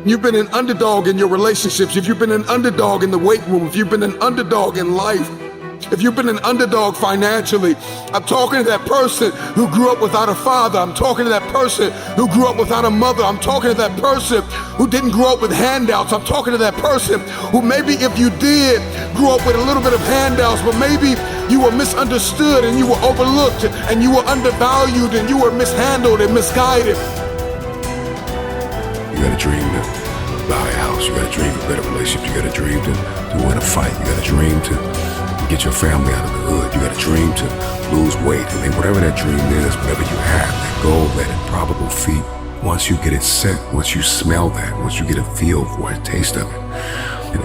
You've been an underdog in your relationships. If you've been an underdog in the weight room, if you've been an underdog in life, if you've been an underdog financially, I'm talking to that person who grew up without a father. I'm talking to that person who grew up without a mother. I'm talking to that person who didn't grow up with handouts. I'm talking to that person who maybe if you did grow up with a little bit of handouts, but maybe you were misunderstood and you were overlooked and you were undervalued and you were mishandled and misguided. You got a dream to buy a house. You got a dream for better relationships. You got a dream to win a fight. You got a dream to get your family out of the hood. You got a dream to lose weight. I mean, whatever that dream is, whatever you have, that goal, that improbable feat, once you get it set, once you smell that, once you get a feel for it, a taste of it,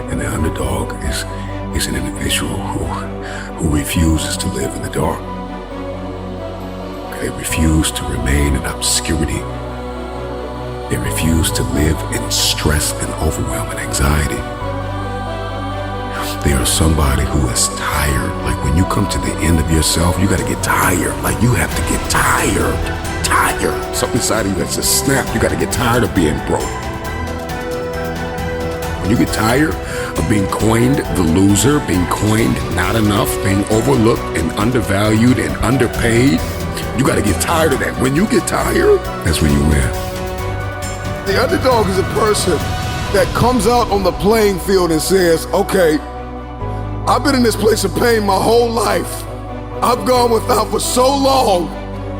and the underdog is an individual who refuses to live in the dark. They refuse to remain in obscurity. They refuse to live in stress and overwhelm and anxiety. They are somebody who is tired. Like when you come to the end of yourself, you gotta get tired. Like you have to get tired. Something inside of you that's just snapped. You gotta get tired of being broke. When you get tired of being coined the loser, being coined not enough, being overlooked and undervalued and underpaid, you gotta get tired of that. When you get tired, that's when you win. The underdog is a person that comes out on the playing field and says, okay, I've been in this place of pain my whole life. I've gone without for so long.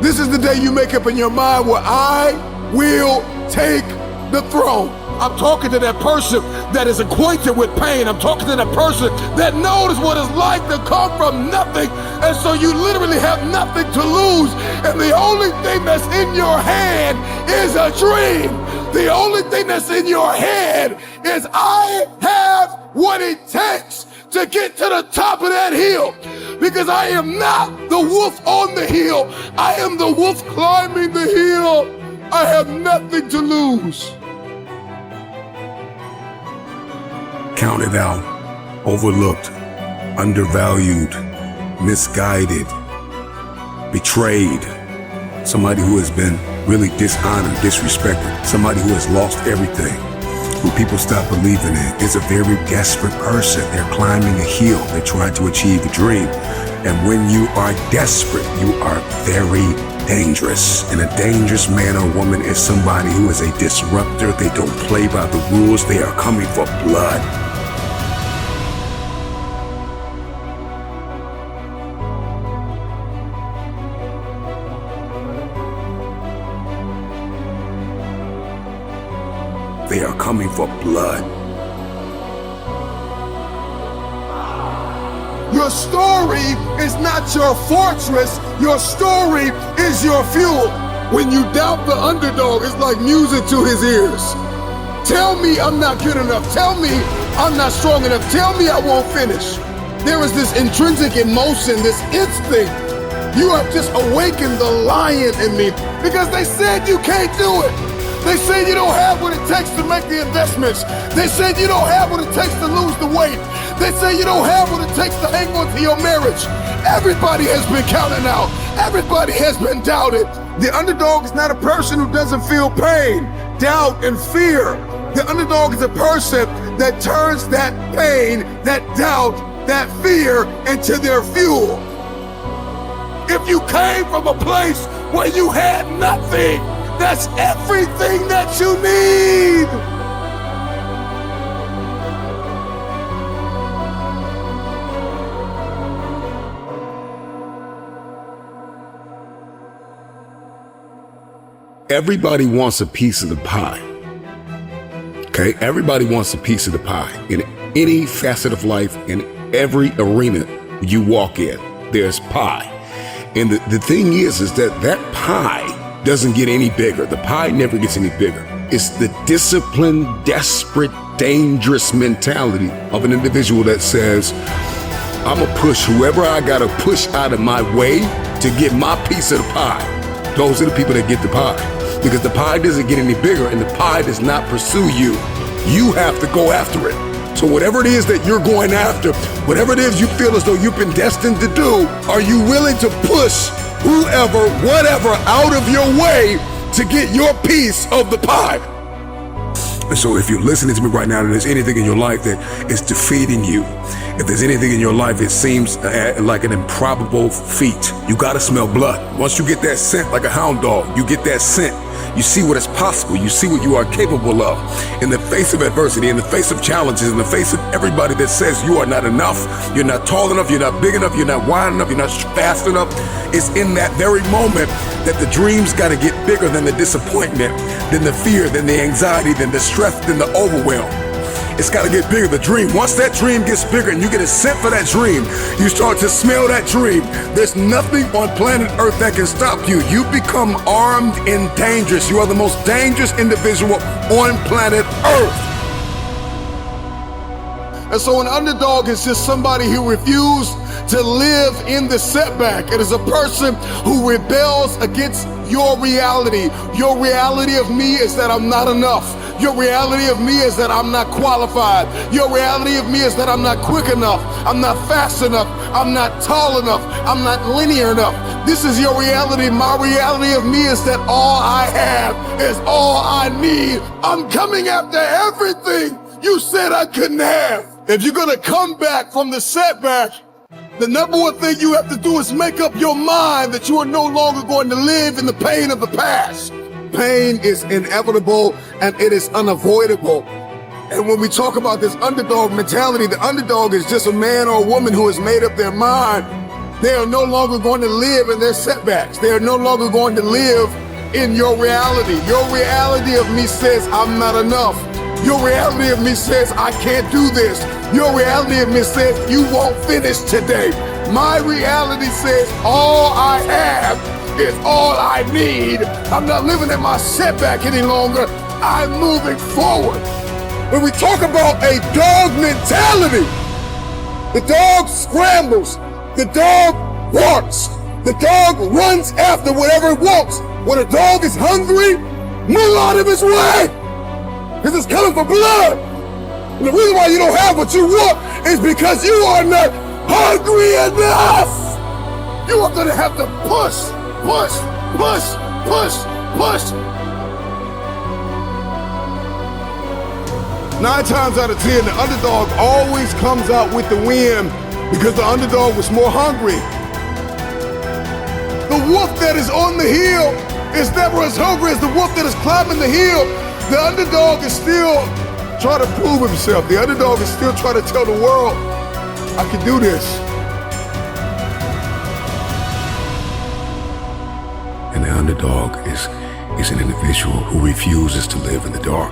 This is the day you make up in your mind where I will take the throne. I'm talking to that person that is acquainted with pain. I'm talking to that person that knows what it's like to come from nothing. And so you literally have nothing to lose. And the only thing that's in your hand is a dream. The only thing that's in your head is I have what it takes to get to the top of that hill, because I am not the wolf on the hill. I am the wolf climbing the hill. I have nothing to lose. Counted out, overlooked, undervalued, misguided, betrayed. Somebody who has been really dishonored, disrespected. Somebody who has lost everything, who people stop believing in. Is a very desperate person. They're climbing a hill. They're trying to achieve a dream. And when you are desperate, you are very dangerous. And a dangerous man or woman is somebody who is a disruptor. They don't play by the rules. They are coming for blood. They are coming for blood. Your story is not your fortress. Your story is your fuel. When you doubt the underdog, it's like music to his ears. Tell me I'm not good enough. Tell me I'm not strong enough. Tell me I won't finish. There is this intrinsic emotion, this instinct. You have just awakened the lion in me, because they said you can't do it. They said you don't have what it takes to make the investments. They said you don't have what it takes to lose the weight. They say you don't have what it takes to hang on to your marriage. Everybody has been counted out. Everybody has been doubted. The underdog is not a person who doesn't feel pain, doubt, and fear. The underdog is a person that turns that pain, that doubt, that fear into their fuel. If you came from a place where you had nothing, that's everything that you need. Everybody wants a piece of the pie. Okay? Everybody wants a piece of the pie. In any facet of life, in every arena you walk in, there's pie. And the thing is that pie doesn't get any bigger. The pie never gets any bigger. It's the disciplined, desperate, dangerous mentality of an individual that says, I'm gonna push whoever I gotta push out of my way to get my piece of the pie. Those are the people that get the pie. Because the pie doesn't get any bigger and the pie does not pursue you. You have to go after it. So whatever it is that you're going after, whatever it is you feel as though you've been destined to do, are you willing to push whoever, whatever out of your way to get your piece of the pie? And so if you're listening to me right now and there's anything in your life that is defeating you, if there's anything in your life it seems like an improbable feat, you gotta smell blood. Once you get that scent like a hound dog, you get that scent, you see what is possible, you see what you are capable of. In the face of adversity, in the face of challenges, in the face of everybody that says you are not enough, you're not tall enough, you're not big enough, you're not wide enough, you're not fast enough, it's in that very moment that the dreams gotta get bigger than the disappointment, than the fear, than the anxiety, than the stress, than the overwhelm. It's gotta get bigger, the dream. Once that dream gets bigger and you get a scent for that dream, you start to smell that dream. There's nothing on planet Earth that can stop you. You become armed and dangerous. You are the most dangerous individual on planet Earth. And so an underdog is just somebody who refused to live in the setback. It is a person who rebels against your reality. Your reality of me is that I'm not enough. Your reality of me is that I'm not qualified. Your reality of me is that I'm not quick enough. I'm not fast enough. I'm not tall enough. I'm not linear enough. This is your reality. My reality of me is that all I have is all I need. I'm coming after everything you said I couldn't have. If you're gonna come back from the setback, the number one thing you have to do is make up your mind that you are no longer going to live in the pain of the past. Pain is inevitable and it is unavoidable. And when we talk about this underdog mentality, the underdog is just a man or a woman who has made up their mind. They are no longer going to live in their setbacks. They are no longer going to live in your reality. Your reality of me says I'm not enough. Your reality of me says I can't do this. Your reality of me says you won't finish today. My reality says all I have is all I need. I'm not living in my setback any longer. I'm moving forward. When we talk about a dog mentality, the dog scrambles, the dog barks, the dog runs after whatever it wants. When a dog is hungry, move out of his way, because it's coming for blood. And the reason why you don't have what you want is because you are not hungry enough. You are gonna have to push, push, push, push, push. 9 times out of 10, the underdog always comes out with the win because the underdog was more hungry. The wolf that is on the hill is never as hungry as the wolf that is climbing the hill. The underdog is still trying to prove himself. The underdog is still trying to tell the world, I can do this. And the underdog is an individual who refuses to live in the dark.